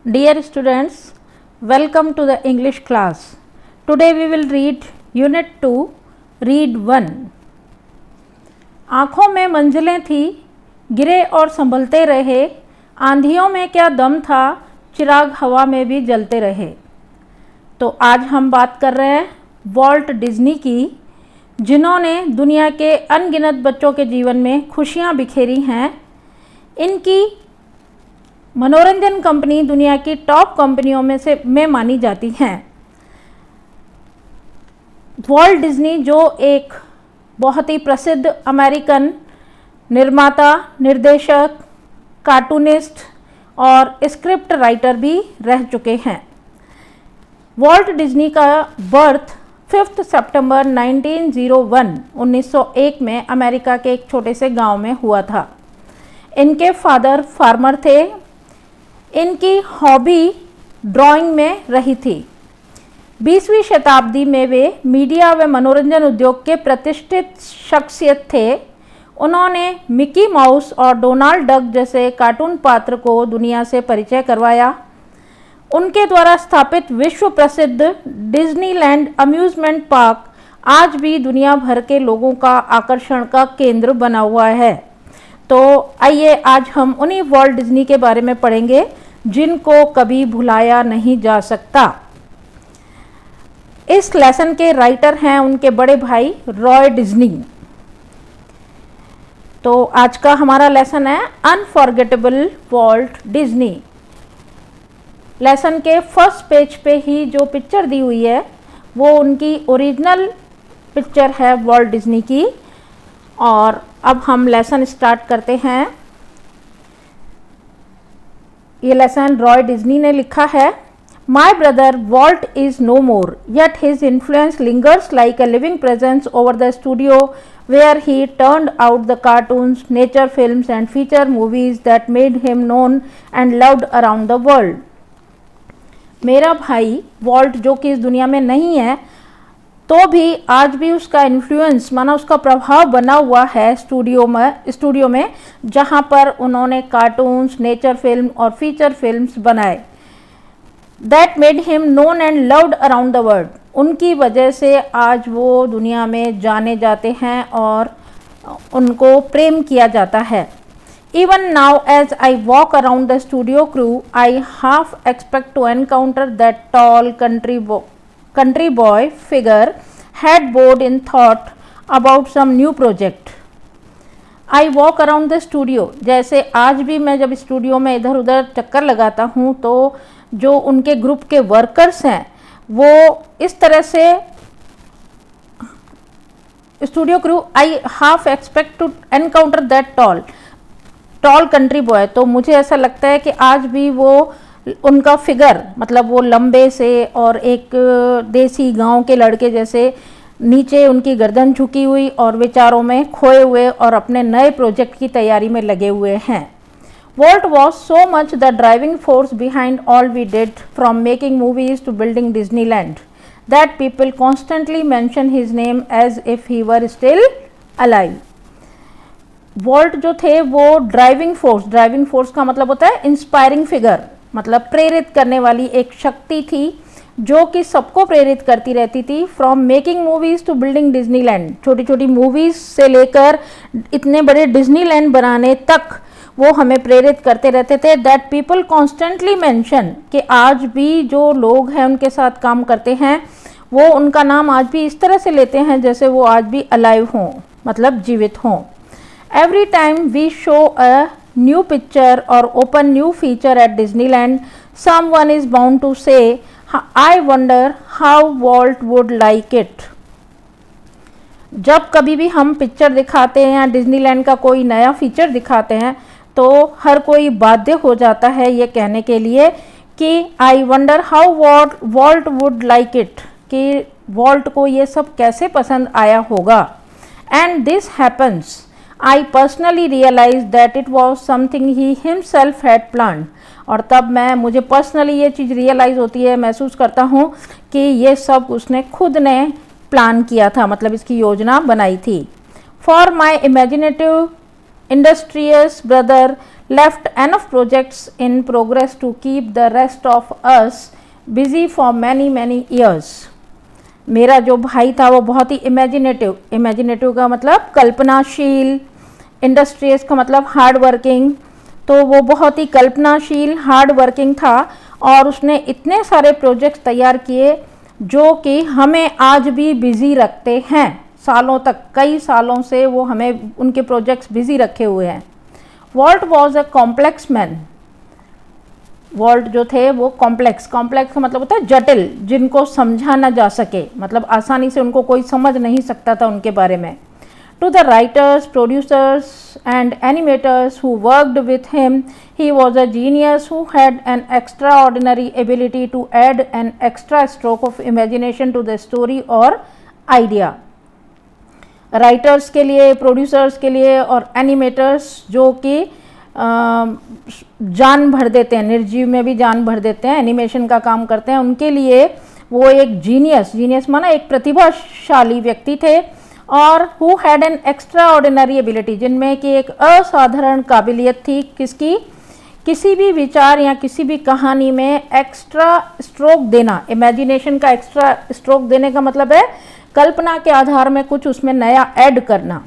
Dear students, welcome to the English class. Today we will read Unit 2, Read 1. आँखों में मंजिलें थी, गिरे और संभलते रहे, आंधियों में क्या दम था, चिराग हवा में भी जलते रहे। तो आज हम बात कर रहे हैं वॉल्ट डिज्नी की, जिन्होंने दुनिया के अनगिनत बच्चों के जीवन में खुशियाँ बिखेरी हैं। इनकी मनोरंजन कंपनी दुनिया की टॉप कंपनियों में मानी जाती हैं। वॉल्ट डिज्नी जो एक बहुत ही प्रसिद्ध अमेरिकन निर्माता, निर्देशक, कार्टूनिस्ट और स्क्रिप्ट राइटर भी रह चुके हैं। वॉल्ट डिज्नी का बर्थ 5 सितंबर 1901 में अमेरिका के एक छोटे से गांव में हुआ था। इनके फादर फार्मर थे। इनकी हॉबी ड्राइंग में रही थी। 20वीं शताब्दी में वे मीडिया व मनोरंजन उद्योग के प्रतिष्ठित शख्सियत थे। उन्होंने मिकी माउस और डोनाल्ड डक जैसे कार्टून पात्र को दुनिया से परिचय करवाया। उनके द्वारा स्थापित विश्व प्रसिद्ध डिज्नीलैंड अम्यूज़मेंट पार्क आज भी दुनिया भर के लोगों का आकर्षण का केंद्र बना हुआ है। तो आइए आज हम उन्हीं वॉल्ट डिज्नी के बारे में पढ़ेंगे जिनको कभी भुलाया नहीं जा सकता। इस लेसन के राइटर हैं उनके बड़े भाई रॉय डिज्नी। तो आज का हमारा लेसन है अनफॉरगेटेबल वॉल्ट डिज्नी। लेसन के फर्स्ट पेज पे ही जो पिक्चर दी हुई है वो उनकी ओरिजिनल पिक्चर है वॉल्ट डिज्नी की। और अब हम लेसन स्टार्ट करते हैं। ये लेसन रॉय डिज्नी ने लिखा है। My brother Walt is no more, yet his influence lingers like a living presence over the studio where he turned out the cartoons, nature films and feature movies that made him known and loved around the world. मेरा भाई vault जो कि इस दुनिया में नहीं है, तो भी आज भी उसका इन्फ्लुएंस माना उसका प्रभाव बना हुआ है स्टूडियो में जहाँ पर उन्होंने कार्टून्स, नेचर फिल्म और फीचर फिल्म्स बनाए। That made him known and loved around the world. उनकी वजह से आज वो दुनिया में जाने जाते हैं और उनको प्रेम किया जाता है। Even now as I walk around the studio crew, I half expect to encounter that tall country boy figure head bowed in thought about some new project. I walk around the studio, जैसे आज भी मैं जब studio में इधर उधर चक्कर लगाता हूँ तो जो उनके ग्रुप के वर्कर्स हैं वो इस तरह से studio crew I half expect to encounter that tall country boy. तो मुझे ऐसा लगता है कि आज भी वो उनका फिगर मतलब वो लंबे से और एक देसी गांव के लड़के जैसे नीचे उनकी गर्दन झुकी हुई और विचारों में खोए हुए और अपने नए प्रोजेक्ट की तैयारी में लगे हुए हैं। Walt was so much the driving force behind all we did from making movies to building Disneyland that people constantly mention his name as if he were still alive. Walt जो थे वो driving force का मतलब होता है inspiring figure, मतलब प्रेरित करने वाली एक शक्ति थी जो कि सबको प्रेरित करती रहती थी। From making movies to building Disneyland, छोटी छोटी मूवीज से लेकर इतने बड़े डिज्नीलैंड बनाने तक वो हमें प्रेरित करते रहते थे। दैट पीपल कॉन्स्टेंटली मेंशन, कि आज भी जो लोग हैं उनके साथ काम करते हैं वो उनका नाम आज भी इस तरह से लेते हैं जैसे वो आज भी अलाइव हों, मतलब जीवित हों। Every time we show a new picture or open new feature at Disneyland, someone is bound to say, I wonder how Walt would like it. जब कभी भी हम पिक्चर दिखाते हैं या डिज्नीलैंड का कोई नया फीचर दिखाते हैं तो हर कोई बाध्य हो जाता है ये कहने के लिए कि I wonder how Walt would like it, कि वॉल्ट को ये सब कैसे पसंद आया होगा। And this happens. I personally realized that it was something he himself had planned. और तब मुझे पर्सनली ये चीज़ रियलाइज़ होती है, महसूस करता हूँ कि ये सब उसने खुद ने प्लान किया था, मतलब इसकी योजना बनाई थी। For my imaginative industrious brother left enough projects in progress to keep the rest of us busy for many many years. मेरा जो भाई था वो बहुत ही इमेजिनेटिव का मतलब कल्पनाशील, इंडस्ट्रियस का मतलब हार्ड वर्किंग, तो वो बहुत ही कल्पनाशील हार्ड वर्किंग था और उसने इतने सारे प्रोजेक्ट्स तैयार किए जो कि हमें आज भी बिजी रखते हैं, सालों तक, कई सालों से वो हमें उनके प्रोजेक्ट्स बिजी रखे हुए हैं। Walt was a complex man. Walt जो थे वो कॉम्प्लेक्स का मतलब होता है जटिल, जिनको समझा ना जा सके, मतलब आसानी से उनको कोई समझ नहीं सकता था उनके बारे में। To the writers, producers and animators who worked with him, he was a genius who had an extraordinary ability to add an extra stroke of imagination to the story or idea. Writers के लिए, producers के लिए और animators जो कि जान भर देते हैं, निर्जीव में भी जान भर देते हैं, एनिमेशन का काम करते हैं, उनके लिए वो एक जीनियस माना एक प्रतिभाशाली व्यक्ति थे और who had an extra ordinary ability, जिनमें कि एक असाधारण काबिलियत थी किसकी, किसी भी विचार या किसी भी कहानी में एक्स्ट्रा स्ट्रोक देना। इमेजिनेशन का एक्स्ट्रा स्ट्रोक देने का मतलब है कल्पना के आधार में कुछ उसमें नया ऐड करना।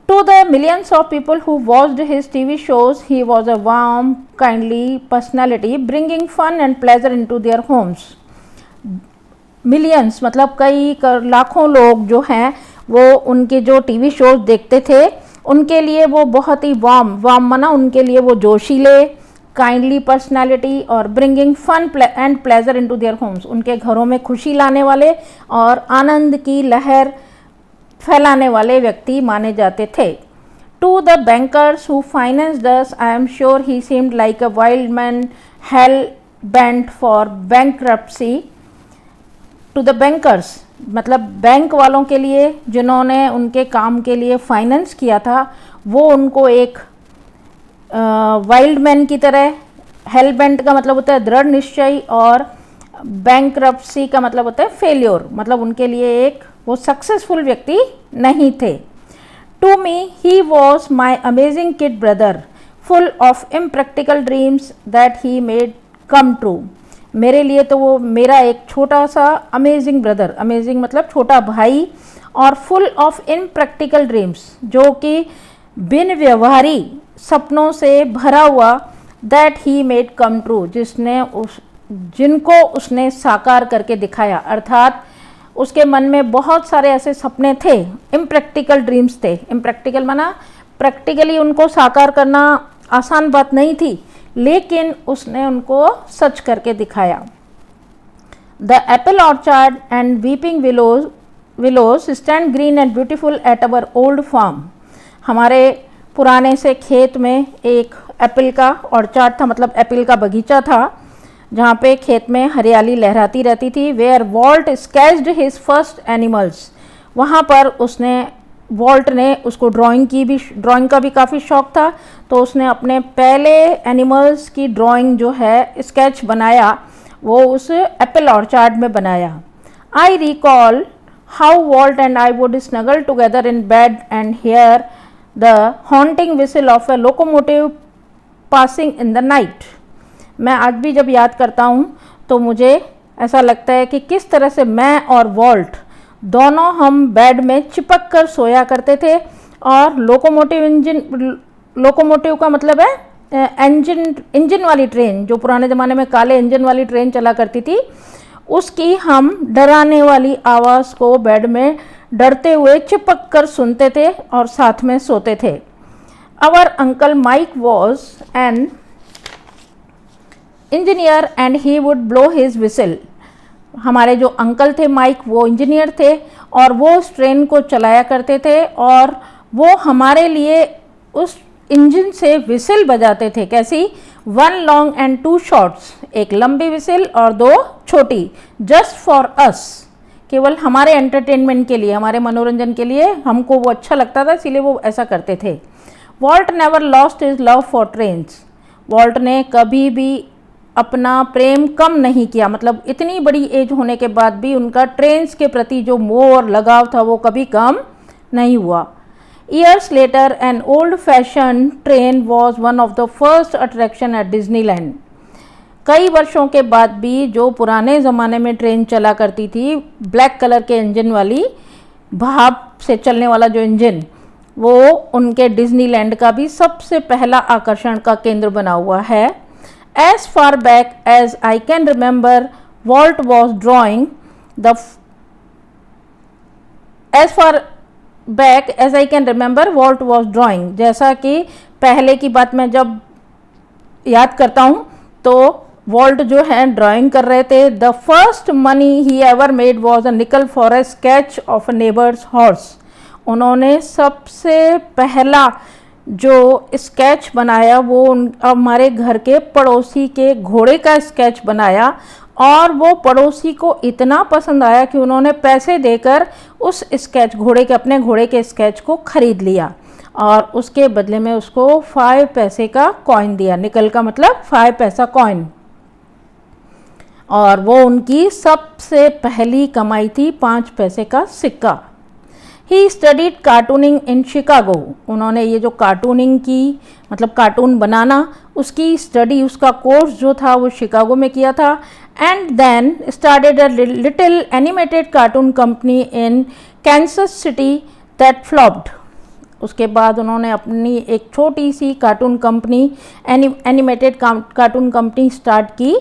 To the millions of people who watched his TV shows, he was a warm kindly personality bringing fun and pleasure into their homes. Millions मतलब कई लाखों लोग जो हैं वो उनके जो टीवी शोज देखते थे, उनके लिए वो बहुत ही वार्म माना उनके लिए वो जोशीले, काइंडली पर्सनालिटी और bringing fun and pleasure into their homes, उनके घरों में खुशी लाने वाले और आनंद की लहर फैलाने वाले व्यक्ति माने जाते थे। To the bankers who financed us, I am sure he seemed like a wild man hell bent for bankruptcy. To the bankers मतलब बैंक वालों के लिए जिन्होंने उनके काम के लिए फाइनेंस किया था, वो उनको एक वाइल्ड मैन की तरह, हेल बेंट का मतलब होता है दृढ़ निश्चय और बैंकरप्सी का मतलब होता है फेल्योर, मतलब उनके लिए एक वो सक्सेसफुल व्यक्ति नहीं थे। To me he was my amazing kid brother full of impractical dreams that he made come true. मेरे लिए तो वो मेरा एक छोटा सा अमेजिंग ब्रदर, अमेजिंग मतलब छोटा भाई, और फुल ऑफ इम्प्रैक्टिकल ड्रीम्स जो कि बिन व्यवहारी सपनों से भरा हुआ, that he made come true जिनको उसने साकार करके दिखाया, अर्थात उसके मन में बहुत सारे ऐसे सपने थे, इम्प्रैक्टिकल ड्रीम्स थे। इम्प्रैक्टिकल माना प्रैक्टिकली उनको साकार करना आसान बात नहीं थी, लेकिन उसने उनको सच करके दिखाया। The apple orchard and weeping willows stand green and beautiful at our old farm. हमारे पुराने से खेत में एक एप्पल का ऑर्चार्ड था, मतलब एप्पल का बगीचा था, जहाँ पे खेत में हरियाली लहराती रहती थी। Where Walt sketched his first animals, वहाँ पर वॉल्ट ने उसको ड्राइंग का भी काफ़ी शौक था, तो उसने अपने पहले एनिमल्स की ड्राइंग जो है स्केच बनाया, वो उस एप्पल ऑर्चार्ड में बनाया। I recall how Walt and I would snuggle together in bed and hear the haunting whistle of a locomotive passing in the night. मैं आज भी जब याद करता हूँ तो मुझे ऐसा लगता है कि किस तरह से मैं और वॉल्ट दोनों हम बेड में चिपक कर सोया करते थे, और लोकोमोटिव का मतलब है इंजन वाली ट्रेन, जो पुराने ज़माने में काले इंजन वाली ट्रेन चला करती थी, उसकी हम डराने वाली आवाज़ को बेड में डरते हुए चिपक कर सुनते थे और साथ में सोते थे। Our uncle Mike was an engineer and he would blow his whistle. हमारे जो अंकल थे माइक, वो इंजीनियर थे और वो उस ट्रेन को चलाया करते थे, और वो हमारे लिए उस इंजन से विसल बजाते थे। कैसी? 1 लॉन्ग एंड 2 शॉर्ट्स, एक लंबी विसल और 2 छोटी, जस्ट फॉर अस, केवल हमारे एंटरटेनमेंट के लिए, हमारे मनोरंजन के लिए, हमको वो अच्छा लगता था, इसीलिए वो ऐसा करते थे। Walt never lost his love for trains. Walt ने कभी भी अपना प्रेम कम नहीं किया, मतलब इतनी बड़ी एज होने के बाद भी उनका ट्रेन्स के प्रति जो मोह और लगाव था वो कभी कम नहीं हुआ। Years later, an old-fashioned train was one of the first attraction at Disneyland. कई वर्षों के बाद भी जो पुराने ज़माने में ट्रेन चला करती थी, ब्लैक कलर के इंजन वाली, भाप से चलने वाला जो इंजन, वो उनके डिज्नीलैंड का भी सबसे पहला आकर्षण का केंद्र बना हुआ है. As far back as I can remember, Walt was drawing the as far back as I can remember, Walt was drawing. जैसा कि पहले की बात मैं जब याद करता हूँ तो वॉल्ट जो है ड्राइंग कर रहे थे. The first money he ever made was a nickel for a sketch of a neighbour's horse. उन्होंने सबसे पहला जो स्केच बनाया वो हमारे घर के पड़ोसी के घोड़े का स्केच बनाया, और वो पड़ोसी को इतना पसंद आया कि उन्होंने पैसे देकर उस स्केच अपने घोड़े के स्केच को खरीद लिया, और उसके बदले में उसको 5 पैसे का कॉइन दिया. निकल का मतलब 5 पैसा कॉइन, और वो उनकी सबसे पहली कमाई थी 5 पैसे का सिक्का. He studied cartooning in Chicago. उन्होंने ये जो कार्टूनिंग की मतलब कार्टून बनाना, उसकी स्टडी, उसका कोर्स जो था वो शिकागो में किया था. And then started a little animated cartoon company in Kansas City that flopped. उसके बाद उन्होंने अपनी एक छोटी सी cartoon company, animated cartoon company start की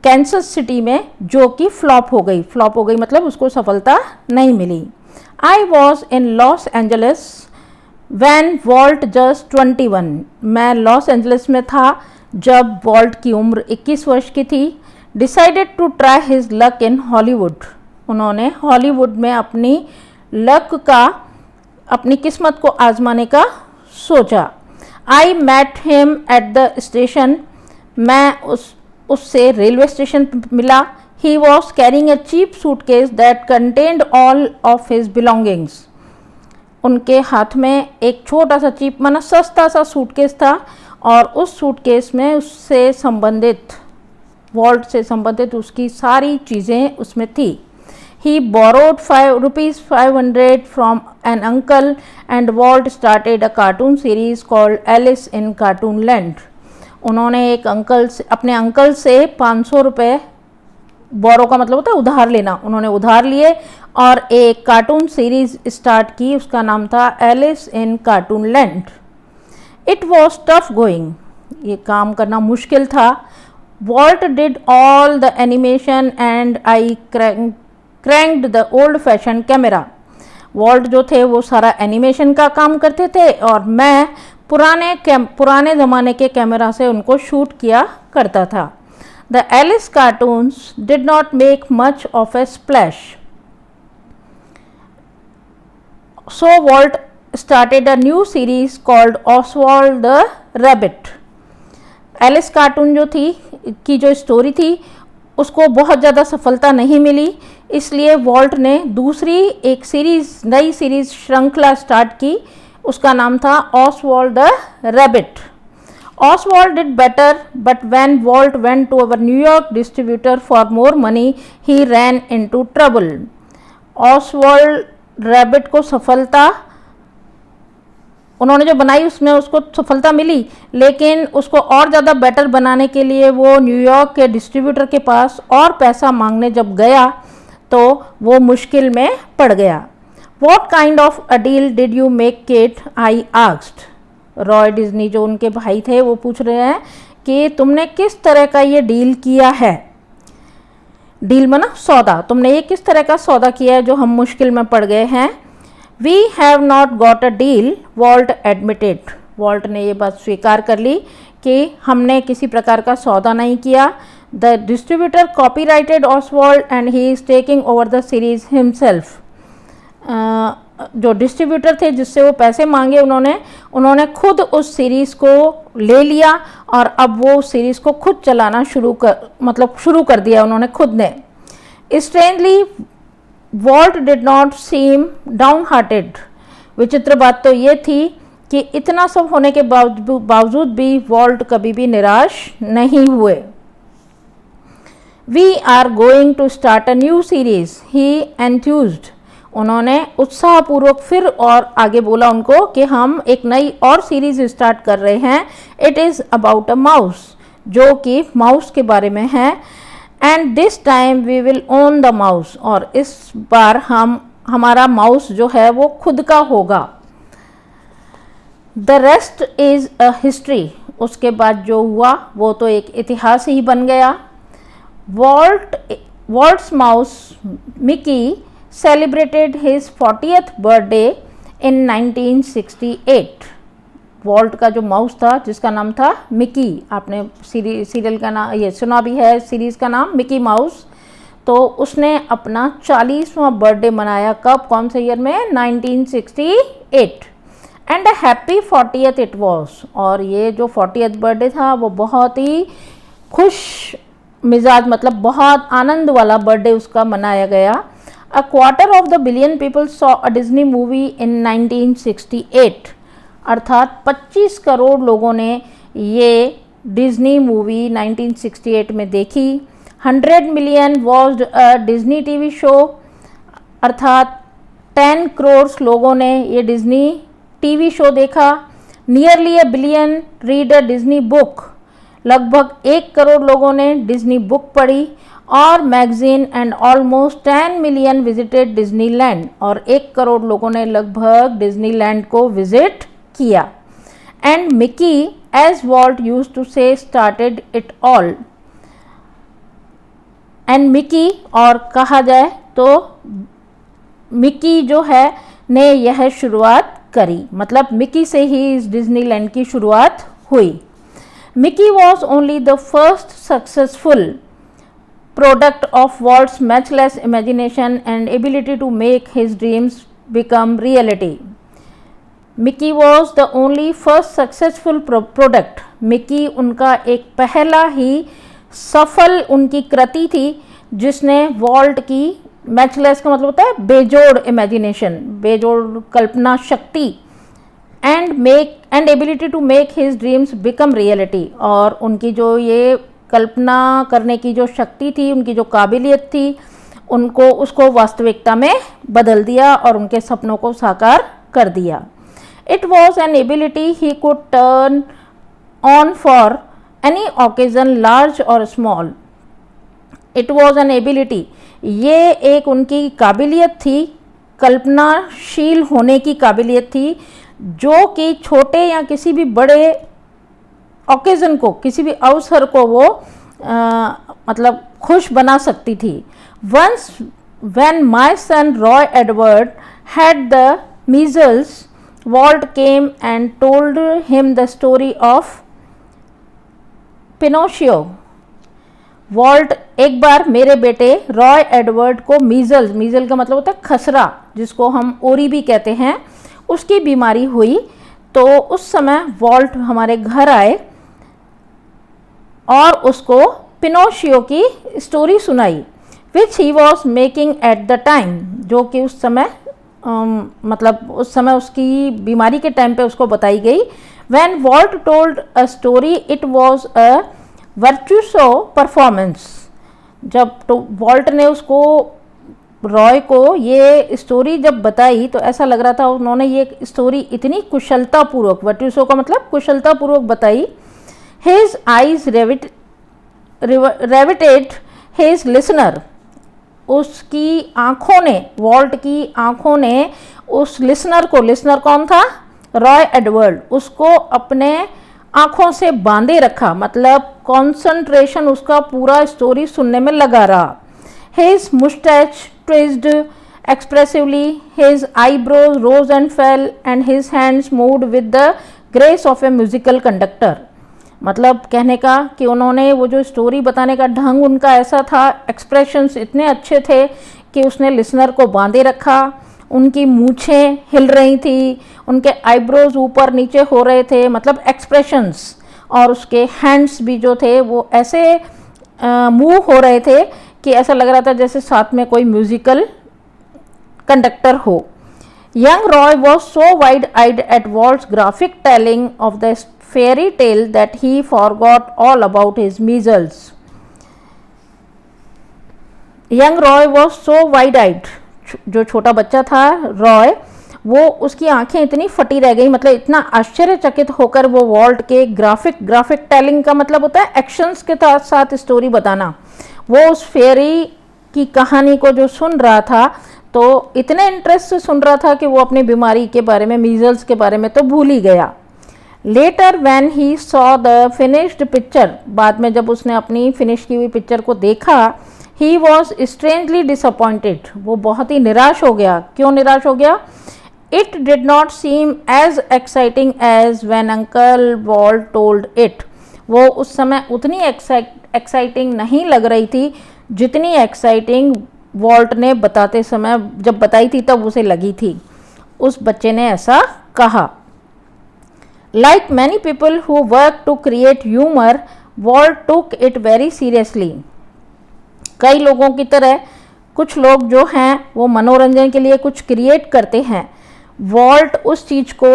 कैंसस सिटी में, जो कि फ्लॉप हो गई मतलब उसको सफलता नहीं मिली. I was in Los Angeles when Walt just 21. मैं लॉस एंजलिस में था जब वॉल्ट की उम्र 21 वर्ष की थी. Decided to try his luck in Hollywood. उन्होंने हॉलीवुड में अपनी किस्मत को आजमाने का सोचा. I met him at the station. मैं उससे रेलवे स्टेशन मिला. He was carrying a cheap suitcase that contained all of his belongings. उनके हाथ में एक छोटा सा चीप माना सस्ता सा सूटकेस था, और उस सूटकेस में वॉल्ट से संबंधित उसकी सारी चीज़ें उसमें थी. He borrowed ₹500 from an uncle and Walt started a cartoon series called Alice in Cartoonland. उन्होंने अपने अंकल से 500 रुपये, बोरो का मतलब होता है उधार लेना, उन्होंने उधार लिए और एक कार्टून सीरीज स्टार्ट की. उसका नाम था Alice in Cartoonland. It was tough going. ये काम करना मुश्किल था. Walt did all the animation and I cranked the old fashion camera. Walt जो थे वो सारा एनिमेशन का काम करते थे, और मैं पुराने ज़माने के कैमरा से उनको शूट किया करता था. The Alice cartoons did not make much of a splash. So Walt started a new series called Oswald the Rabbit. Alice cartoon जो स्टोरी थी उसको बहुत ज़्यादा सफलता नहीं मिली, इसलिए वॉल्ट ने नई सीरीज श्रृंखला स्टार्ट की. उसका नाम था Oswald the Rabbit. Oswald did better, but when Walt went to our New York distributor for more money, he ran into trouble. Oswald Rabbit को सफलता उन्होंने जो बनाई उसमें उसको सफलता मिली, लेकिन उसको और ज़्यादा बेटर बनाने के लिए वो न्यूयॉर्क के डिस्ट्रीब्यूटर के पास और पैसा मांगने जब गया तो वो मुश्किल में पड़ गया. What kind of a deal did you make, Kate? I asked. Roy Disney जो उनके भाई थे वो पूछ रहे हैं कि तुमने किस तरह का ये डील किया है. डील माना सौदा. तुमने ये किस तरह का सौदा किया है जो हम मुश्किल में पड़ गए हैं. We have not got a deal, Walt admitted. Walt ने ये बात स्वीकार कर ली कि हमने किसी प्रकार का सौदा नहीं किया. The distributor copyrighted Oswald and he is taking over the series himself. जो डिस्ट्रीब्यूटर थे जिससे वो पैसे मांगे उन्होंने खुद उस सीरीज़ को ले लिया और अब वो उस सीरीज़ को खुद चलाना शुरू कर दिया उन्होंने खुद ने. Strangely Walt did not seem down hearted. विचित्र बात तो ये थी कि इतना सब होने के बावजूद भी वॉल्ट कभी भी निराश नहीं हुए. We are going to start a new series, he enthused. उन्होंने उत्साहपूर्वक फिर और आगे बोला उनको कि हम एक नई और सीरीज स्टार्ट कर रहे हैं। It is about a mouse, जो कि माउस के बारे में है। And this time we will own the mouse, और इस बार हमारा माउस जो है वो खुद का होगा। The rest is a history, उसके बाद जो हुआ वो तो एक इतिहास ही बन गया। Walt's mouse Mickey celebrated his 40th birthday in 1968। Walt का जो माउस था जिसका नाम था मिकी, आपने सीरियल का नाम ये सुना भी है, सीरीज़ का नाम मिकी माउस, तो उसने अपना 40वां बर्थडे मनाया। कब, कौन से ईयर में? 1968। And a happy 40th it was, और ये जो 40th बर्थडे था वो बहुत ही खुश मिजाज, मतलब बहुत आनंद वाला बर्थडे उसका मनाया गया। A quarter of the billion people saw a Disney movie in 1968। अर्थात 25 करोड़ लोगों ने ये डिज्नी मूवी 1968 में देखी। 100 million watched a Disney TV show, अर्थात 10 करोड़ लोगों ने ये डिज्नी टीवी शो देखा। Nearly a billion read a Disney book, लगभग 1 करोड़ लोगों ने डिज्नी बुक पढ़ी। और magazine and almost 10 million visited Disneyland, और 1 करोड़ लोगों ने लगभग डिज्नीलैंड को विजिट किया। And Mickey, as Walt used to say, started it all. And Mickey, और कहा जाए तो मिकी जो है ने यह शुरुआत करी, मतलब मिकी से ही इस डिज्नीलैंड की शुरुआत हुई। Mickey was only the first successful product of Walt's matchless imagination and ability to make his dreams become reality। Mickey was the only first successful product। Mickey उनका एक पहला ही सफल उनकी कृति थी जिसने वॉल्ट की, मैचलेस का मतलब होता है बेजोड़ इमेजिनेशन, बेजोड़ कल्पना शक्ति, and ability to make his dreams become reality, और उनकी जो ये कल्पना करने की जो शक्ति थी, उनकी जो काबिलियत थी, उनको उसको वास्तविकता में बदल दिया और उनके सपनों को साकार कर दिया। It was an ability he could turn on for any occasion, large और small. It was an ability, ये एक उनकी काबिलियत थी, कल्पनाशील होने की काबिलियत थी, जो कि छोटे या किसी भी बड़े ओकेजन को, किसी भी अवसर को वो मतलब खुश बना सकती थी। Once when my son Roy Edward had the measles, Walt came and told him the story of Pinocchio. Walt एक बार मेरे बेटे रॉय एडवर्ड को मीजल का मतलब होता है खसरा, जिसको हम ओरी भी कहते हैं, उसकी बीमारी हुई। तो उस समय वॉल्ट हमारे घर आए और उसको पिनोशियो की स्टोरी सुनाई, which he was making at the time, जो कि उस समय मतलब उस समय उसकी बीमारी के टाइम पे उसको बताई गई। When Walt told a story it was a virtuoso performance. जब तो वॉल्ट ने उसको, रॉय को ये स्टोरी जब बताई तो ऐसा लग रहा था उन्होंने ये स्टोरी इतनी कुशलतापूर्वक, वर्चुसो का मतलब कुशलतापूर्वक बताई। His eyes riveted his listener, उसकी आँखों ने, वॉल्ट की आँखों ने उस लिसनर को, लिसनर कौन था? रॉय एडवर्ड, उसको अपने आँखों से बांधे रखा, मतलब कंसंट्रेशन उसका पूरा स्टोरी सुनने में लगा रहा। His mustache twitched expressively, his eyebrows rose and fell, and his hands moved with the grace of a musical conductor। मतलब कहने का कि उन्होंने वो जो स्टोरी बताने का ढंग उनका ऐसा था, एक्सप्रेशंस इतने अच्छे थे कि उसने लिसनर को बांधे रखा। उनकी मूछें हिल रही थी, उनके आईब्रोज ऊपर नीचे हो रहे थे, मतलब एक्सप्रेशंस, और उसके हैंड्स भी जो थे वो ऐसे मूव हो रहे थे कि ऐसा लग रहा था जैसे साथ में कोई म्यूजिकल कंडक्टर हो। Young Roy was so wide-eyed at Walt's graphic telling of the fairy tale that he forgot all about his measles। Young Roy was so wide-eyed, जो छोटा बच्चा था रॉय, वो उसकी आंखें इतनी फटी रह गई, मतलब इतना आश्चर्यचकित होकर वो वॉल्ट के ग्राफिक टेलिंग का मतलब होता है एक्शंस के साथ स्टोरी बताना, वो उस फेरी की कहानी को जो सुन रहा था तो इतने इंटरेस्ट से सुन रहा था कि वो अपनी बीमारी के बारे में, मीजल्स के बारे में तो भूल ही गया। Letter when he saw the finished picture, बाद में जब उसने अपनी फिनिश की हुई पिक्चर को देखा, ही वॉज स्ट्रेंजली डिसअपॉइंटेड, वो बहुत ही निराश हो गया। क्यों निराश हो गया? It did not seem as exciting as when uncle Walt told it, वो उस समय उतनी एक्साइटिंग नहीं लग रही थी जितनी एक्साइटिंग वॉल्ट ने बताते समय जब बताई थी तब उसे लगी थी। उस बच्चे ने ऐसा कहा। Like many people who work to create humor, Walt took it very seriously. कई लोगों की तरह कुछ लोग जो हैं वो मनोरंजन के लिए कुछ क्रिएट करते हैं, वॉल्ट उस चीज़ को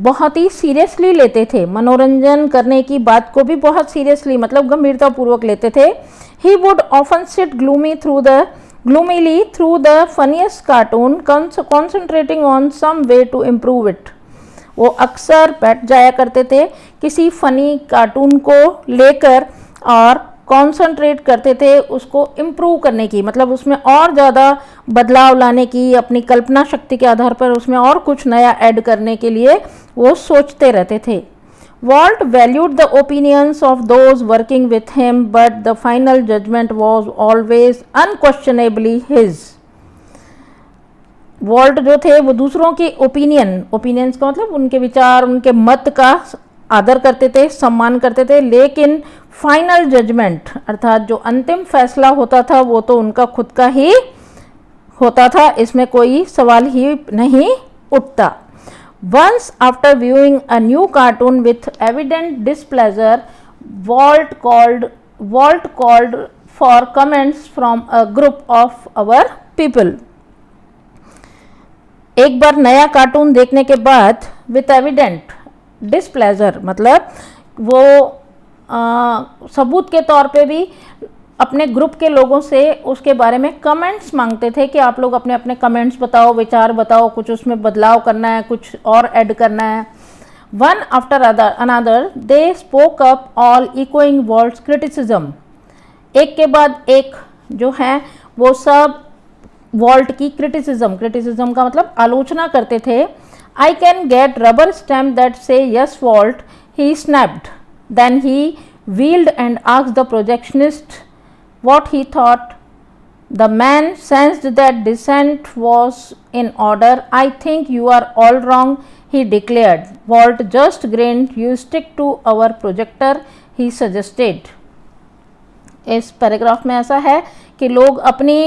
बहुत ही सीरियसली लेते थे, मनोरंजन करने की बात को भी बहुत सीरियसली मतलब गंभीरतापूर्वक लेते थे। He would often sit gloomily through the funniest cartoon, concentrating on some way to improve it. वो अक्सर बैठ जाया करते थे किसी फनी कार्टून को लेकर और कॉन्सेंट्रेट करते थे उसको इम्प्रूव करने की, मतलब उसमें और ज़्यादा बदलाव लाने की, अपनी कल्पना शक्ति के आधार पर उसमें और कुछ नया ऐड करने के लिए वो सोचते रहते थे। Walt valued the opinions of those working with him, but the final judgment was always unquestionably his. Walt जो थे वो दूसरों की ओपिनियंस का मतलब उनके विचार, उनके मत का आदर करते थे, सम्मान करते थे, लेकिन फाइनल जजमेंट अर्थात जो अंतिम फैसला होता था वो तो उनका खुद का ही होता था, इसमें कोई सवाल ही नहीं उठता। Once after viewing a new cartoon with evident displeasure, Walt called for comments from a group of our people. एक बार नया कार्टून देखने के बाद विथ एविडेंट डिस्प्लेजर मतलब वो सबूत के तौर पे भी अपने ग्रुप के लोगों से उसके बारे में कमेंट्स मांगते थे कि आप लोग अपने अपने कमेंट्स बताओ, विचार बताओ, कुछ उसमें बदलाव करना है, कुछ और ऐड करना है। One after another they spoke up all echoing vaults criticism, एक के बाद एक जो है वो सब वॉल्ट की क्रिटिसिज्म का मतलब आलोचना करते थे। I can get rubber stamp that say yes Walt, he snapped, then he wheeled and asked the projectionist what he thought. The man sensed that dissent was in order. I think you are all wrong, he declared. Walt just grinned. You stick to our projector, he suggested. इस paragraph में ऐसा है कि लोग अपनी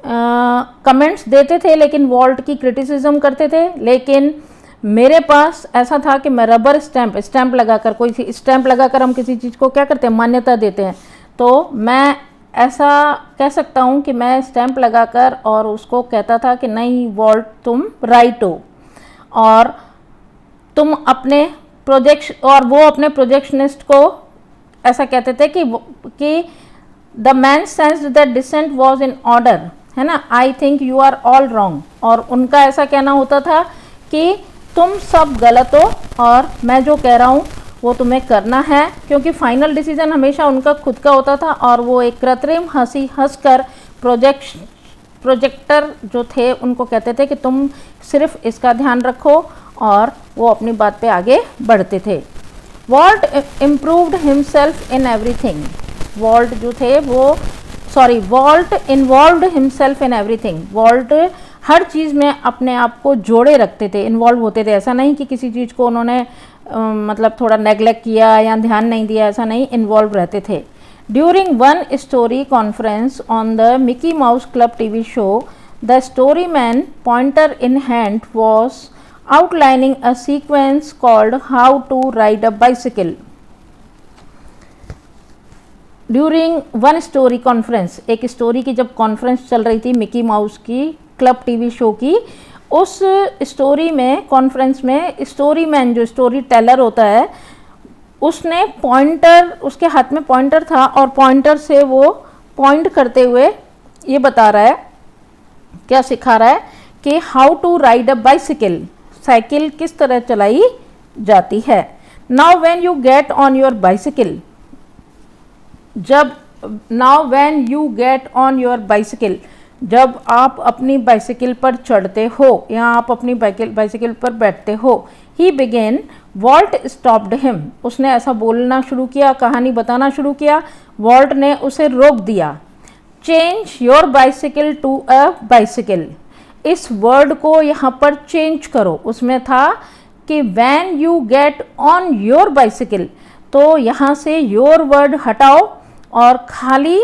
comments देते थे लेकिन वॉल्ट की क्रिटिसिज्म करते थे, लेकिन मेरे पास ऐसा था कि मैं रबर स्टैंप लगाकर, कोई स्टैंप लगाकर हम किसी चीज़ को क्या करते हैं, मान्यता देते हैं, तो मैं ऐसा कह सकता हूँ कि मैं स्टैंप लगाकर और उसको कहता था कि नहीं वॉल्ट तुम राइट हो, और तुम अपने और वो अपने प्रोजेक्शनिस्ट को ऐसा कहते थे कि the man sensed that dissent was in order, है ना, I think you are all wrong, और उनका ऐसा कहना होता था कि तुम सब गलत हो और मैं जो कह रहा हूँ वो तुम्हें करना है, क्योंकि फाइनल डिसीजन हमेशा उनका खुद का होता था। और वो एक कृत्रिम हंसी हंसकर प्रोजेक्टर जो थे उनको कहते थे कि तुम सिर्फ इसका ध्यान रखो, और वो अपनी बात पे आगे बढ़ते थे। Walt improved himself in everything, Walt involved himself in everything, Walt हर चीज़ में अपने आप को जोड़े रखते थे, इन्वॉल्व होते थे। ऐसा नहीं कि किसी चीज़ को उन्होंने मतलब थोड़ा नेग्लेक्ट किया या ध्यान नहीं दिया, ऐसा नहीं, इन्वॉल्व रहते थे। During one story conference on the Mickey Mouse Club TV show, the story man pointer in hand was outlining a sequence called how to ride a bicycle. During one story conference, एक story की जब conference चल रही थी Mickey Mouse की club TV show की, उस story में, कॉन्फ्रेंस में, स्टोरी मैन जो स्टोरी टेलर होता है उसने पॉइंटर, उसके हाथ में पॉइंटर था और पॉइंटर से वो पॉइंट करते हुए ये बता रहा है क्या सिखा रहा है कि how to ride a bicycle, cycle किस तरह चलाई जाती है। Now when you get on your bicycle, now when you get on your bicycle, जब आप अपनी बाइसिकल पर चढ़ते हो या आप अपनी बाइसिकल पर बैठते हो। He began, Walt stopped him, उसने ऐसा बोलना शुरू किया, कहानी बताना शुरू किया, वॉल्ट ने उसे रोक दिया। Change your bicycle to a bicycle, इस वर्ड को यहाँ पर चेंज करो। उसमें था कि when you get on your bicycle, तो यहाँ से योर वर्ड हटाओ और खाली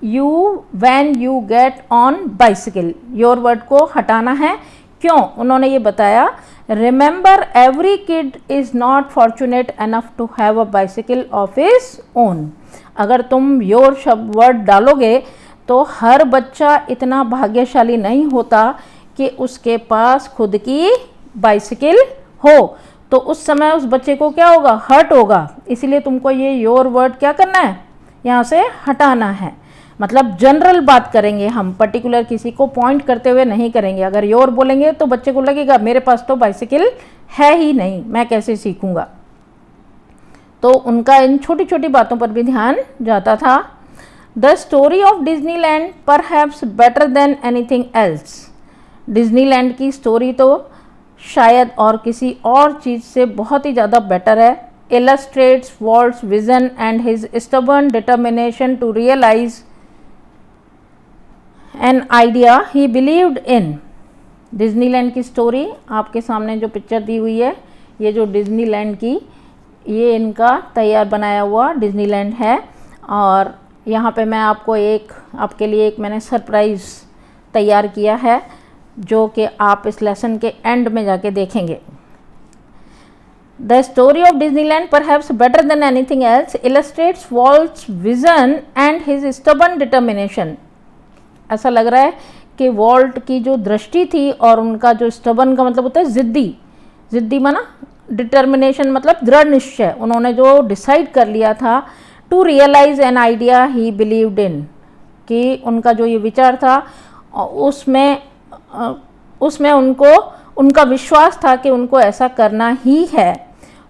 when you get on bicycle, your word को हटाना है। क्यों? उन्होंने ये बताया, remember every kid is not fortunate enough to have a bicycle of his own. अगर तुम योर शब्द वर्ड डालोगे तो हर बच्चा इतना भाग्यशाली नहीं होता कि उसके पास खुद की बाइसिकल हो, तो उस समय उस बच्चे को क्या होगा, हर्ट होगा। इसीलिए तुमको ये योर वर्ड क्या करना है, यहाँ से हटाना है। मतलब जनरल बात करेंगे हम, पर्टिकुलर किसी को पॉइंट करते हुए नहीं करेंगे। अगर योर बोलेंगे तो बच्चे को लगेगा मेरे पास तो बाइसिकल है ही नहीं, मैं कैसे सीखूंगा। तो उनका इन छोटी छोटी बातों पर भी ध्यान जाता था। The story of Disneyland perhaps better than anything else, Disneyland की स्टोरी तो शायद और किसी और चीज़ से बहुत ही ज़्यादा बेटर है। illustrates Walt's vision and his stubborn determination to realize an idea he believed in। Disneyland की स्टोरी आपके सामने जो पिक्चर दी हुई है, ये जो डिज्नीलैंड की, ये इनका तैयार बनाया हुआ डिज्नीलैंड है। और यहाँ पे मैं आपके लिए एक मैंने सरप्राइज़ तैयार किया है, जो कि आप इस लेसन के एंड में जाके देखेंगे। The story of Disneyland, perhaps better than anything else, illustrates Walt's vision and his stubborn determination। ऐसा लग रहा है कि वॉल्ट की जो दृष्टि थी और उनका जो स्टबन का मतलब होता है जिद्दी माना डिटर्मिनेशन मतलब दृढ़ निश्चय, उन्होंने जो डिसाइड कर लिया था to realise an idea he believed in, कि उनका जो ये विचार था उसमें उनका विश्वास था कि उनको ऐसा करना ही है।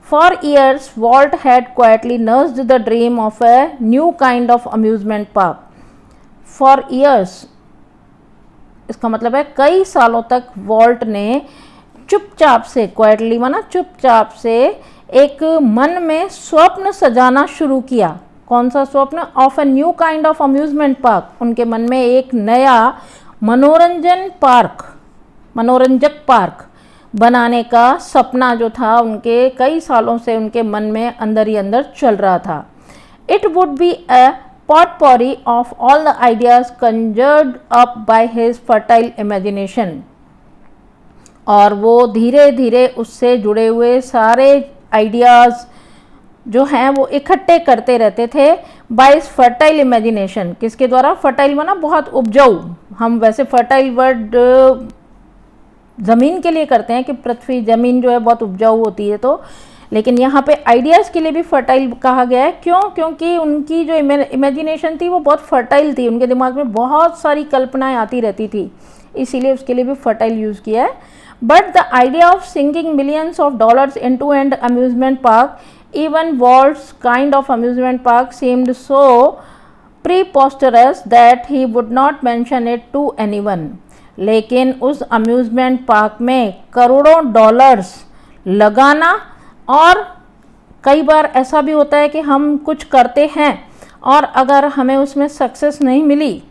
For years Walt had quietly nursed the dream of a new kind of amusement park. For years इसका मतलब है कई सालों तक वॉल्ट ने चुपचाप से, क्वाइटली माना चुपचाप से, एक मन में स्वप्न सजाना शुरू किया। कौन सा स्वप्न? Of a new kind of amusement park. उनके मन में एक नया मनोरंजक पार्क बनाने का सपना जो था उनके कई सालों से उनके मन में अंदर ही अंदर चल रहा था। It would be a potpourri of all the ideas conjured up by his fertile imagination। और वो धीरे धीरे उससे जुड़े हुए सारे आइडियाज़ जो हैं वो इकट्ठे करते रहते थे बाय इस फर्टाइल इमेजिनेशन। किसके द्वारा? फर्टाइल माना बहुत उपजाऊ। हम वैसे फर्टाइल वर्ड ज़मीन के लिए करते हैं कि पृथ्वी ज़मीन जो है बहुत उपजाऊ होती है, तो लेकिन यहाँ पे आइडियाज़ के लिए भी फर्टाइल कहा गया है। क्यों? क्योंकि उनकी जो इमेजिनेशन थी वो बहुत फर्टाइल थी, उनके दिमाग में बहुत सारी कल्पनाएं आती रहती थी, इसीलिए उसके लिए भी फर्टाइल यूज़ किया है। But the idea of sinking millions of dollars into an amusement park, even Walt's kind of amusement park, seemed so preposterous that he would not mention it to anyone. लेकिन उस amusement park में करोड़ों dollars लगाना, और कई बार ऐसा भी होता है कि हम कुछ करते हैं और अगर हमें उसमें सक्सेस नहीं मिली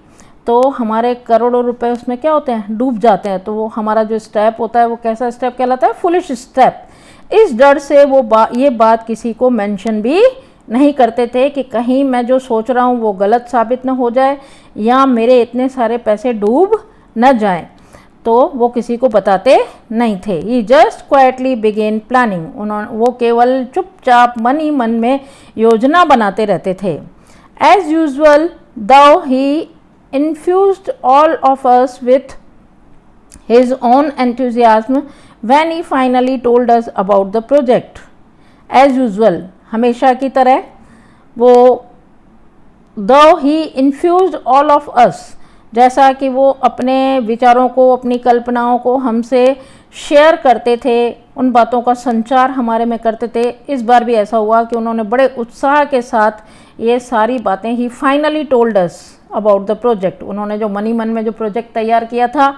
तो हमारे करोड़ों रुपए उसमें क्या होते हैं? डूब जाते हैं। तो वो हमारा जो स्टेप होता है वो कैसा स्टेप कहलाता है? Foolish step. इस डर से वो ये बात किसी को मेंशन भी नहीं करते थे कि कहीं मैं जो सोच रहा हूँ वो गलत साबित न हो जाए या मेरे इतने सारे पैसे डूब न जाएं, तो वो किसी को बताते नहीं थे। ही जस्ट क्वाइटली बिगेन प्लानिंग। वो केवल चुपचाप मन ही मन में योजना बनाते रहते थे। As usual though he infused all of us with his own enthusiasm when he finally told us about the project. As usual, हमेशा की तरह, वो though he infused all of us, जैसा कि वो अपने विचारों को, अपनी कल्पनाओं को हमसे शेयर करते थे, उन बातों का संचार हमारे में करते थे। इस बार भी ऐसा हुआ कि उन्होंने बड़े उत्साह के साथ ये सारी बातें he finally told us about the project. उन्होंने जो मनी मन में जो प्रोजेक्ट तैयार किया था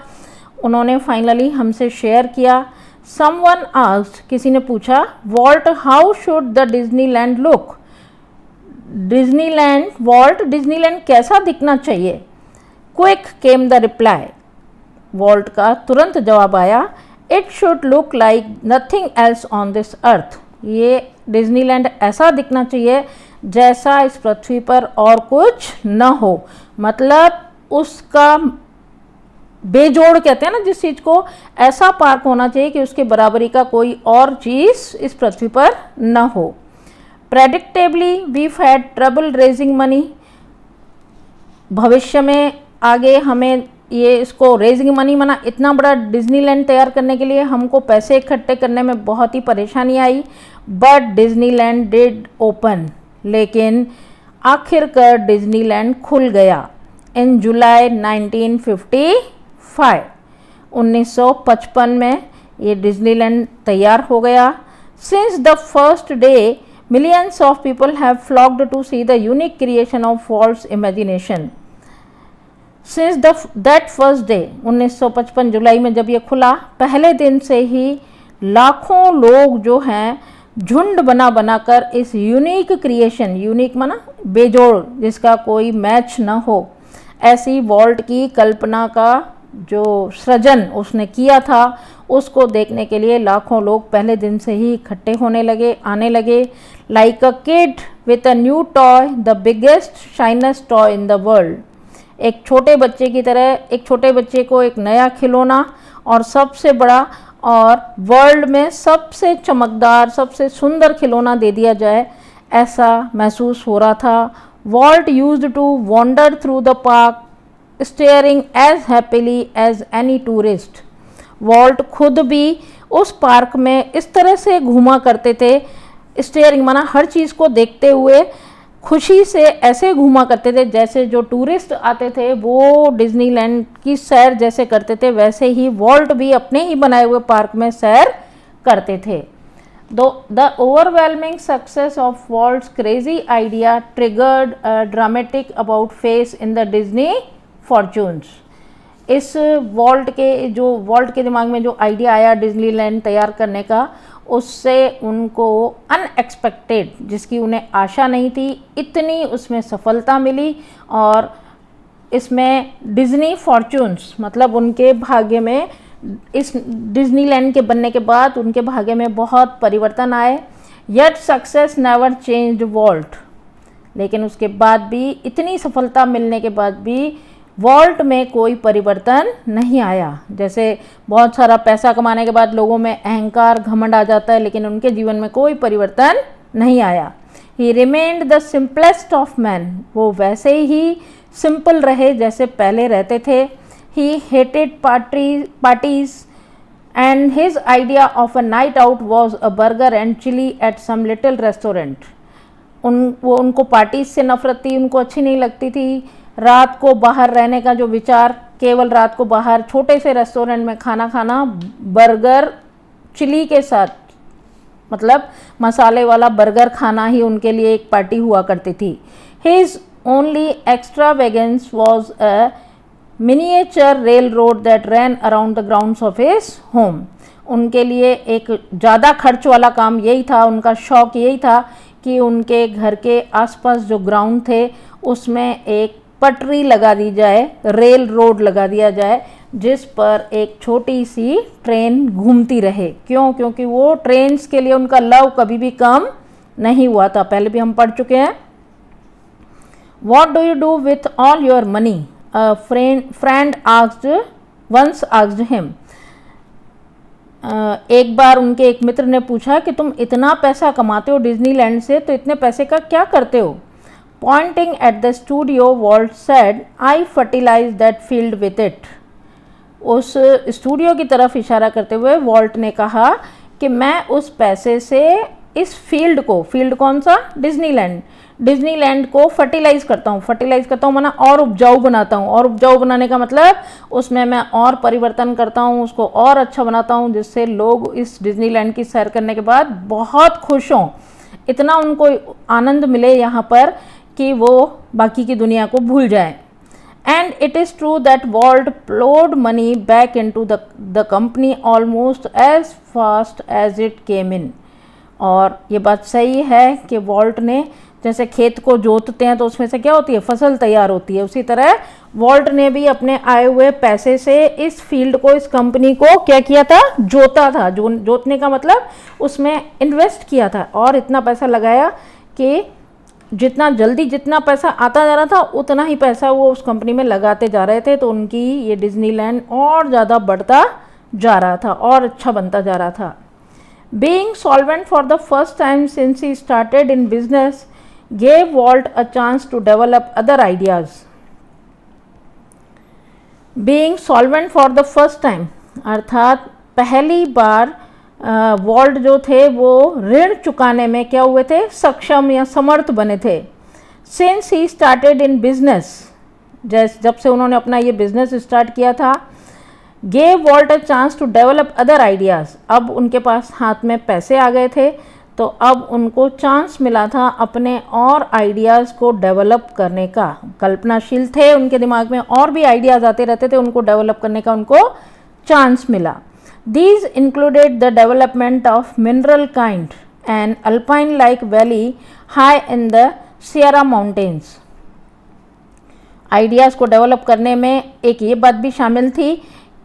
उन्होंने फाइनली हमसे शेयर किया। समवन आस्क्ड, किसी ने पूछा, Walt how should the Disneyland look? Disneyland, Walt Disneyland कैसा दिखना चाहिए? Quick came the reply, Walt का तुरंत जवाब आया, it should look like nothing else on this earth. ये डिज्नीलैंड ऐसा दिखना चाहिए जैसा इस पृथ्वी पर और कुछ न हो। मतलब उसका बेजोड़ कहते हैं ना जिस चीज़ को, ऐसा पार्क होना चाहिए कि उसके बराबरी का कोई और चीज़ इस पृथ्वी पर न हो। Predictably we had trouble raising money, भविष्य में आगे हमें ये इसको रेजिंग मनी माना इतना बड़ा डिज्नीलैंड तैयार करने के लिए हमको पैसे इकट्ठे करने में बहुत ही परेशानी आई। बट डिज्नीलैंड डिड ओपन, लेकिन आखिरकार डिज्नीलैंड खुल गया इन जुलाई 1955, 1955 में ये डिज्नीलैंड तैयार हो गया। Since the first day millions of people have flocked to see the unique creation of Walt's imagination. Since that first day, 1955 जुलाई में जब ये खुला, पहले दिन से ही लाखों लोग जो हैं झुंड बना बनाकर इस यूनिक क्रिएशन, यूनिक माना बेजोड़, जिसका कोई मैच न हो, ऐसी वॉल्ट की कल्पना का जो सृजन उसने किया था उसको देखने के लिए लाखों लोग पहले दिन से ही इकट्ठे होने लगे, आने लगे। Like a kid with a new toy, the biggest shiniest toy in the world. एक छोटे बच्चे की तरह, एक छोटे बच्चे को एक नया खिलौना और सबसे बड़ा और वर्ल्ड में सबसे चमकदार, सबसे सुंदर खिलौना दे दिया जाए, ऐसा महसूस हो रहा था। Walt used to wander through the park staring as happily as any tourist. Walt खुद भी उस पार्क में इस तरह से घूमा करते थे, स्टेयरिंग माना हर चीज़ को देखते हुए खुशी से ऐसे घूमा करते थे जैसे जो टूरिस्ट आते थे वो डिज्नीलैंड की सैर जैसे करते थे, वैसे ही वॉल्ट भी अपने ही बनाए हुए पार्क में सैर करते थे। The overwhelming success of vaults crazy idea triggered a dramatic about face in the Disney fortunes. इस वॉल्ट के दिमाग में जो आइडिया आया डिज्नीलैंड तैयार करने का, उससे उनको अनएक्सपेक्टेड, जिसकी उन्हें आशा नहीं थी, इतनी उसमें सफलता मिली। और इसमें डिज्नी फॉर्च्यून्स मतलब उनके भाग्य में, इस डिज्नीलैंड के बनने के बाद उनके भाग्य में बहुत परिवर्तन आए। Yet success never changed Walt, लेकिन उसके बाद भी, इतनी सफलता मिलने के बाद भी वॉल्ट में कोई परिवर्तन नहीं आया। जैसे बहुत सारा पैसा कमाने के बाद लोगों में अहंकार, घमंड आ जाता है, लेकिन उनके जीवन में कोई परिवर्तन नहीं आया। He remained the simplest of man, वो वैसे ही सिंपल रहे जैसे पहले रहते थे। He hated parties and his idea of a night out was a burger and chili at some little restaurant. उनको पार्टीज से नफरत थी, उनको अच्छी नहीं लगती थी। रात को बाहर रहने का जो विचार, केवल रात को बाहर छोटे से रेस्टोरेंट में खाना खाना, बर्गर चिली के साथ, मतलब मसाले वाला बर्गर खाना ही उनके लिए एक पार्टी हुआ करती थी। His only extravagance was a miniature railroad that ran around the grounds of his home. उनके लिए एक ज़्यादा खर्च वाला काम यही था, उनका शौक यही था कि उनके घर के आसपास जो ग्राउंड थे उसमें एक पटरी लगा दी जाए, रेल रोड लगा दिया जाए, जिस पर एक छोटी सी ट्रेन घूमती रहे। क्यों? क्योंकि वो ट्रेन्स के लिए उनका लव कभी भी कम नहीं हुआ था, पहले भी हम पढ़ चुके हैं। What do you do with all your money? A friend once asked him. एक बार उनके एक मित्र ने पूछा कि तुम इतना पैसा कमाते हो डिज्नीलैंड से, तो इतने पैसे का क्या करते हो? Pointing at the studio, Walt said, "I fertilize that field with it." उस स्टूडियो की तरफ इशारा करते हुए वॉल्ट ने कहा कि मैं उस पैसे से इस फील्ड को, फील्ड कौन सा? डिज्नीलैंड, डिज्नीलैंड को फर्टिलाइज करता हूँ माना और उपजाऊ बनाता हूँ, और उपजाऊ बनाने का मतलब उसमें मैं और परिवर्तन करता हूँ, उसको और अच्छा बनाता हूँ, जिससे लोग इस डिज्नीलैंड की सैर करने के बाद बहुत खुश हों, इतना उनको आनंद मिले यहाँ पर कि वो बाकी की दुनिया को भूल जाएं। And it is true that Walt flowed money back into the company almost as fast as it came in. और ये बात सही है कि वॉल्ट ने, जैसे खेत को जोतते हैं तो उसमें से क्या होती है, फसल तैयार होती है, उसी तरह वॉल्ट ने भी अपने आए हुए पैसे से इस फील्ड को, इस कंपनी को क्या किया था, जोता था। जोतने का मतलब उसमें इन्वेस्ट किया था और इतना पैसा लगाया कि जितना जल्दी जितना पैसा आता जा रहा था उतना ही पैसा वो उस कंपनी में लगाते जा रहे थे, तो उनकी ये डिज्नीलैंड और ज़्यादा बढ़ता जा रहा था और अच्छा बनता जा रहा था। Being solvent for the first time since he started in business gave Walt a chance to develop other ideas. Being solvent for the first time अर्थात पहली बार वॉल्ट जो थे वो ऋण चुकाने में क्या हुए थे, सक्षम या समर्थ बने थे। Since he started in business, जब से उन्होंने अपना ये बिजनेस स्टार्ट किया था, gave Walt a chance to develop other ideas, अब उनके पास हाथ में पैसे आ गए थे तो अब उनको चांस मिला था अपने और आइडियाज़ को डेवलप करने का। कल्पनाशील थे, उनके दिमाग में और भी आइडियाज़ आते रहते थे, उनको डेवलप करने का उनको चांस मिला। These included the development of mineral kind and alpine like valley high in the Sierra Mountains. Ideas को डेवलप करने में एक ये बात भी शामिल थी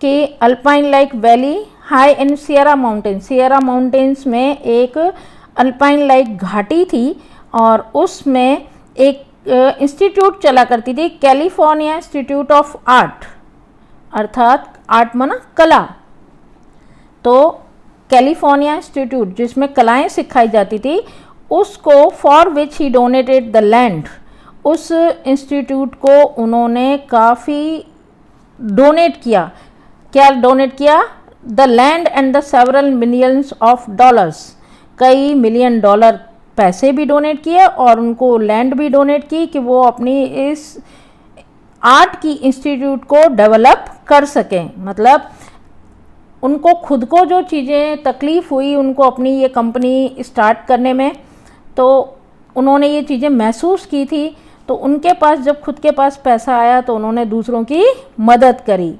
कि alpine like valley high in Sierra mountains में एक अल्पाइन लाइक घाटी थी और उसमें एक इंस्टीट्यूट चला करती थी, कैलिफोर्निया इंस्टीट्यूट ऑफ आर्ट, अर्थात आर्ट माना कला। तो कैलिफोर्निया इंस्टीट्यूट जिसमें कलाएं सिखाई जाती थी, उसको for which he donated the land, उस इंस्टीट्यूट को उन्होंने काफ़ी डोनेट किया। क्या डोनेट किया? The land and the several millions of dollars, कई मिलियन डॉलर पैसे भी डोनेट किए और उनको लैंड भी डोनेट की कि वो अपनी इस आर्ट की इंस्टीट्यूट को डेवलप कर सकें। मतलब उनको खुद को जो चीज़ें तकलीफ़ हुई उनको अपनी ये कंपनी स्टार्ट करने में, तो उन्होंने ये चीज़ें महसूस की थी, तो उनके पास जब खुद के पास पैसा आया तो उन्होंने दूसरों की मदद करी।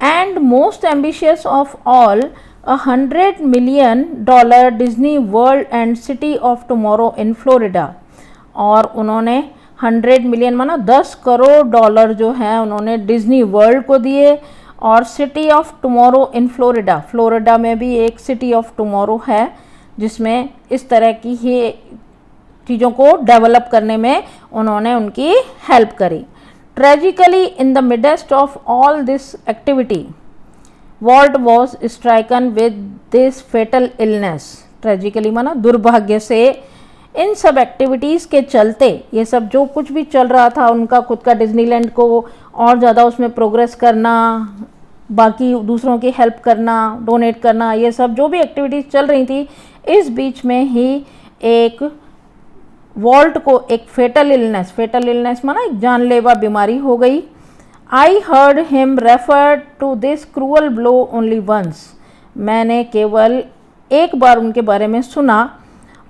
And most ambitious of all, $100 million Disney world and city of tomorrow in Florida, और उन्होंने 100 मिलियन माना 10 करोड़ डॉलर जो है उन्होंने डिज्नी वर्ल्ड को दिए, और city of tomorrow in Florida में भी एक सिटी ऑफ टुमारो है जिसमें इस तरह की ही चीज़ों को डेवलप करने में उन्होंने उनकी हेल्प करी। Tragically in the midst of all this activity Walt was stricken with this fatal illness. Tragically माना दुर्भाग्य से इन सब एक्टिविटीज़ के चलते, ये सब जो कुछ भी चल रहा था उनका खुद का डिज्नीलैंड को और ज़्यादा उसमें प्रोग्रेस करना, बाकी दूसरों की हेल्प करना, डोनेट करना, ये सब जो भी एक्टिविटीज़ चल रही थी, इस बीच में ही एक वॉल्ट को एक फेटल इलनेस माना एक जानलेवा बीमारी हो गई। I heard him refer to this cruel blow only once, मैंने केवल एक बार उनके बारे में सुना।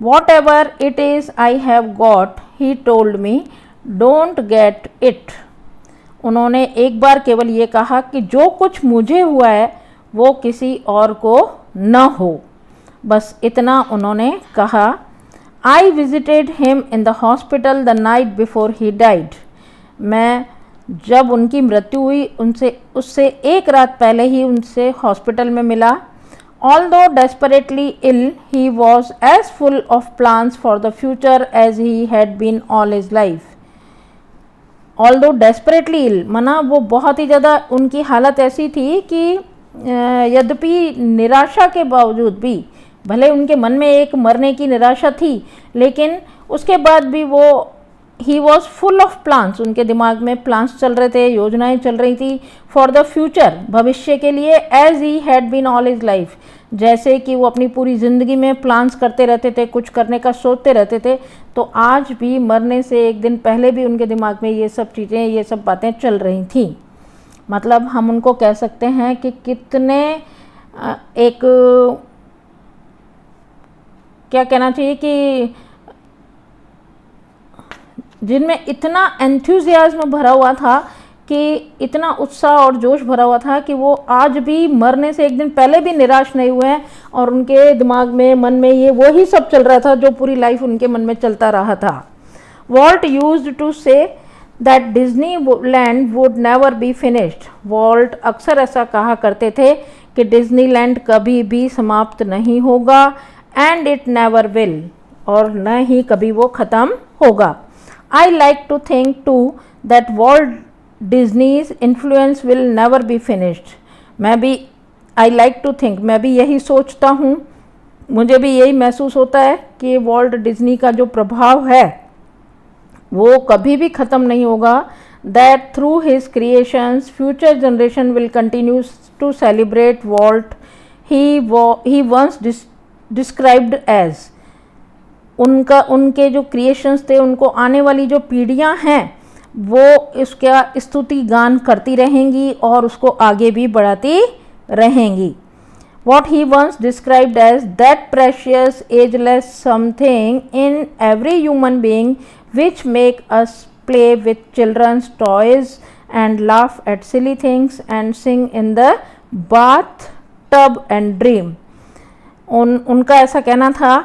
Whatever it is I have got, he told me, don't get it. उन्होंने एक बार केवल ये कहा कि जो कुछ मुझे हुआ है वो किसी और को न हो, बस इतना उन्होंने कहा। I visited him in the hospital the night before he died, मैं जब उनकी मृत्यु हुई उससे एक रात पहले ही उनसे हॉस्पिटल में मिला। Although desperately ill, he was as full of plans for the future as he had been all his life. Although desperately ill, माना वो बहुत ही ज़्यादा उनकी हालत ऐसी थी कि यद्यपि निराशा के बावजूद भी, भले उनके मन में एक मरने की निराशा थी, लेकिन उसके बाद भी वो he was full of plans, उनके दिमाग में प्लान्स चल रहे थे, योजनाएं चल रही थी फॉर द फ्यूचर, भविष्य के लिए, as he had been all his life, जैसे कि वो अपनी पूरी ज़िंदगी में प्लान्स करते रहते थे, कुछ करने का सोचते रहते थे, तो आज भी मरने से एक दिन पहले भी उनके दिमाग में ये सब चीज़ें, ये सब बातें चल रही थी। मतलब हम उनको कह सकते हैं कि कितने एक क्या कहना चाहिए कि जिनमें इतना एंथुजियाज्म भरा हुआ था, कि इतना उत्साह और जोश भरा हुआ था कि वो आज भी मरने से एक दिन पहले भी निराश नहीं हुए हैं, और उनके दिमाग में, मन में ये वही सब चल रहा था जो पूरी लाइफ उनके मन में चलता रहा था। Walt used to say that Disneyland would never be finished. Walt अक्सर ऐसा कहा करते थे कि डिज्नीलैंड कभी भी समाप्त नहीं होगा, एंड इट नेवर विल, और न ही कभी वो ख़त्म होगा। I like to think too that Walt Disney's influence will never be finished. मैं भी आई लाइक टू थिंक, मैं भी यही सोचता हूँ, मुझे भी यही महसूस होता है कि वॉल्ट डिज्नी का जो प्रभाव है वो कभी भी ख़त्म नहीं होगा। That through his creations future generation will continue to celebrate Walt he once described as. उनके जो क्रिएशंस थे, उनको आने वाली जो पीढ़ियां हैं वो इसका स्तुति गान करती रहेंगी और उसको आगे भी बढ़ाती रहेंगी। What he once described as that precious ageless something in every human being which make us play with children's toys and laugh at silly things and sing in the bathtub and dream। उनका ऐसा कहना था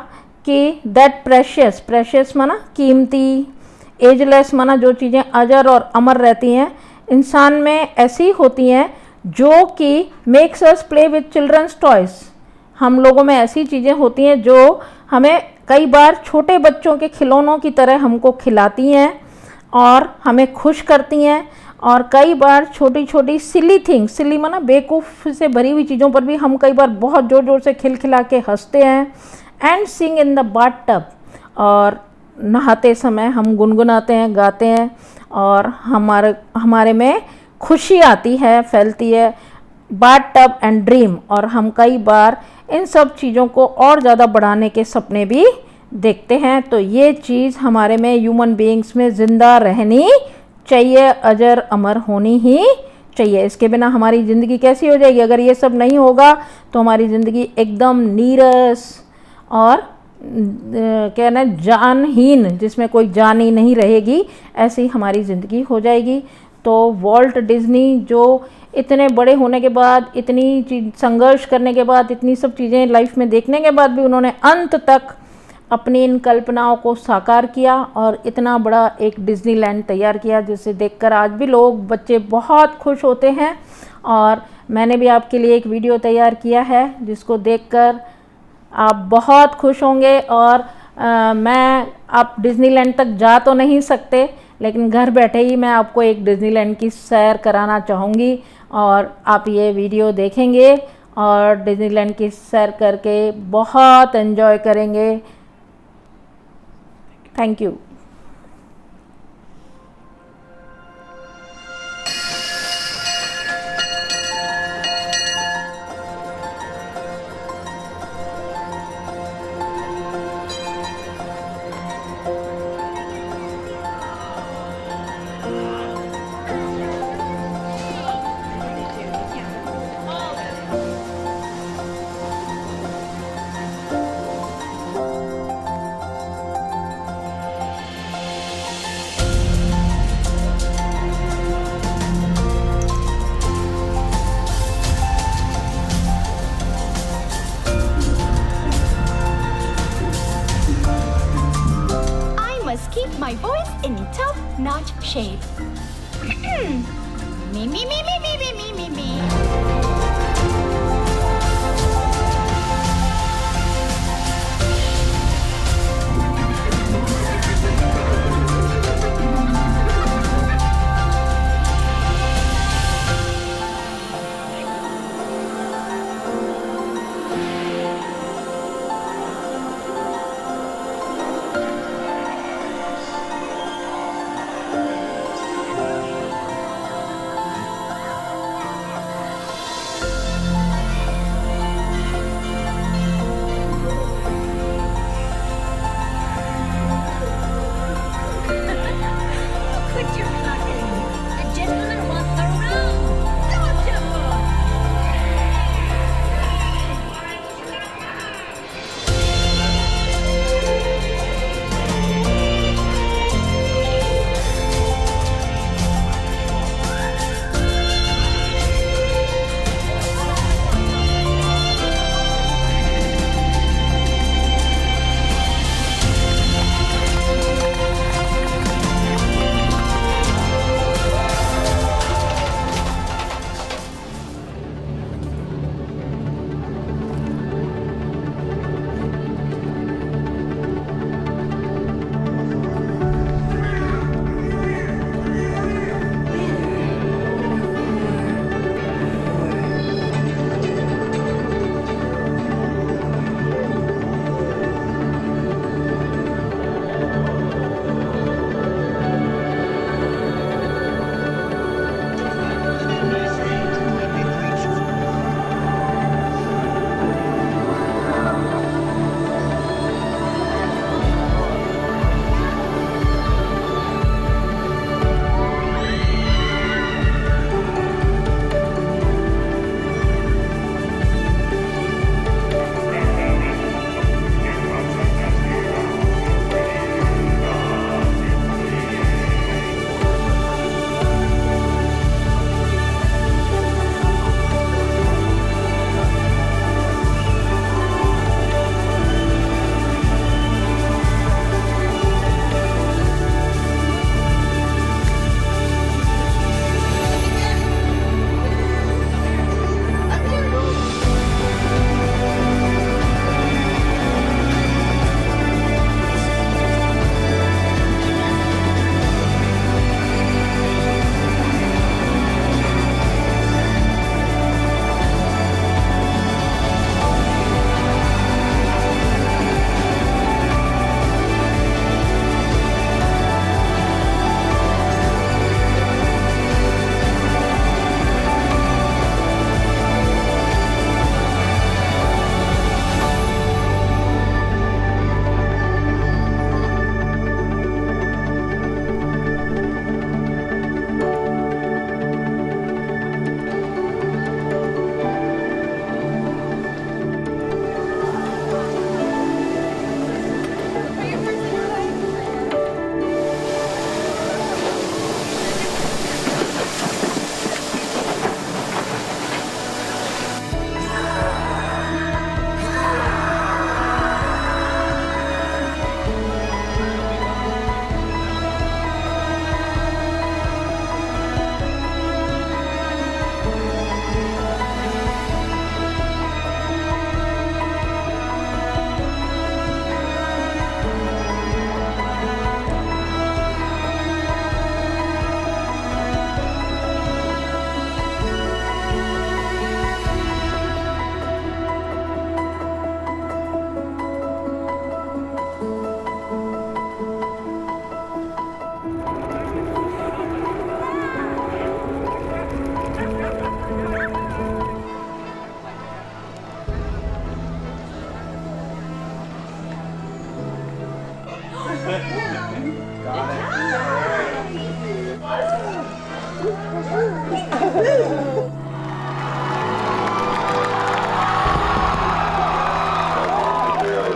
कि that precious माना कीमती, ageless माना जो चीज़ें अजर और अमर रहती हैं, इंसान में ऐसी होती हैं जो कि makes us play with children's toys. हम लोगों में ऐसी चीज़ें होती हैं जो हमें कई बार छोटे बच्चों के खिलौनों की तरह हमको खिलाती हैं और हमें खुश करती हैं, और कई बार छोटी छोटी सिली थिंग्स, सिली माना बेवकूफ़ से भरी हुई चीज़ों पर भी हम कई बार बहुत ज़ोर ज़ोर से खिलखिला के हंसते हैं। And Singh in the bathtub, और नहाते समय हम गुनगुनाते हैं, गाते हैं, और हमारे में खुशी आती है, फैलती है। बाथटब एंड ड्रीम, और हम कई बार इन सब चीज़ों को और ज़्यादा बढ़ाने के सपने भी देखते हैं। तो ये चीज़ हमारे में, ह्यूमन बीइंग्स में ज़िंदा रहनी चाहिए, अजर अमर होनी ही चाहिए। इसके बिना हमारी ज़िंदगी कैसी हो जाएगी? अगर ये सब नहीं होगा तो हमारी ज़िंदगी एकदम नीरस और कहना जानहीन, जिसमें कोई जान ही नहीं रहेगी, ऐसी हमारी ज़िंदगी हो जाएगी। तो वॉल्ट डिज्नी जो इतने बड़े होने के बाद, इतनी संघर्ष करने के बाद, इतनी सब चीज़ें लाइफ में देखने के बाद भी उन्होंने अंत तक अपनी इन कल्पनाओं को साकार किया और इतना बड़ा एक डिज्नीलैंड तैयार किया, जिसे देखकर आज भी लोग, बच्चे बहुत खुश होते हैं। और मैंने भी आपके लिए एक वीडियो तैयार किया है जिसको देखकर आप बहुत खुश होंगे। और आप डिज्नीलैंड तक जा तो नहीं सकते, लेकिन घर बैठे ही मैं आपको एक डिज्नीलैंड की सैर कराना चाहूँगी, और आप ये वीडियो देखेंगे और डिज्नीलैंड की सैर करके बहुत एंजॉय करेंगे। Thank you. Keep my voice in top-notch shape. Me.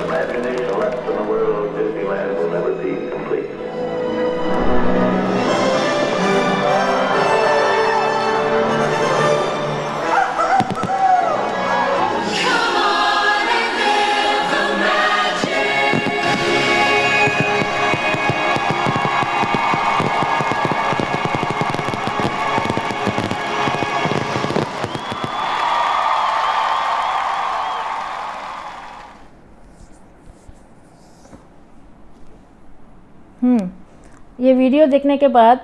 Imagination left in the world of Disneyland will never be complete. ये वीडियो देखने के बाद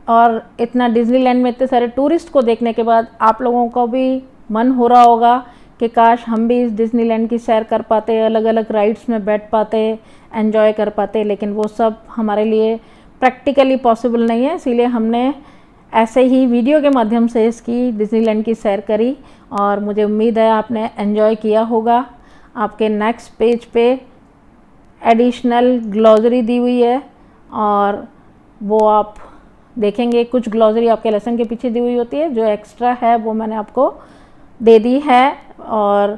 और इतना डिज्नीलैंड में इतने सारे टूरिस्ट को देखने के बाद आप लोगों को भी मन हो रहा होगा कि काश हम भी इस डिज्नीलैंड की सैर कर पाते, अलग अलग राइड्स में बैठ पाते, एंजॉय कर पाते, लेकिन वो सब हमारे लिए प्रैक्टिकली पॉसिबल नहीं है। इसीलिए हमने ऐसे ही वीडियो के माध्यम से इसकी डिज्नीलैंड की सैर करी और मुझे उम्मीद है आपने एंजॉय किया होगा। आपके नेक्स्ट पेज पे एडिशनल ग्लॉसरी दी हुई है और वो आप देखेंगे। कुछ ग्लॉसरी आपके लेसन के पीछे दी हुई होती है, जो एक्स्ट्रा है वो मैंने आपको दे दी है और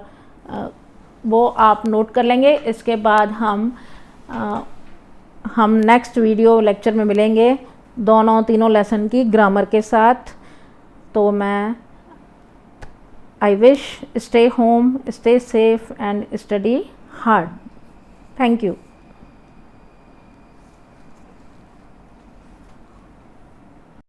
वो आप नोट कर लेंगे। इसके बाद हम नेक्स्ट वीडियो लेक्चर में मिलेंगे तीनों लेसन की ग्रामर के साथ। तो मैं I wish stay home, stay safe and study hard. Thank you.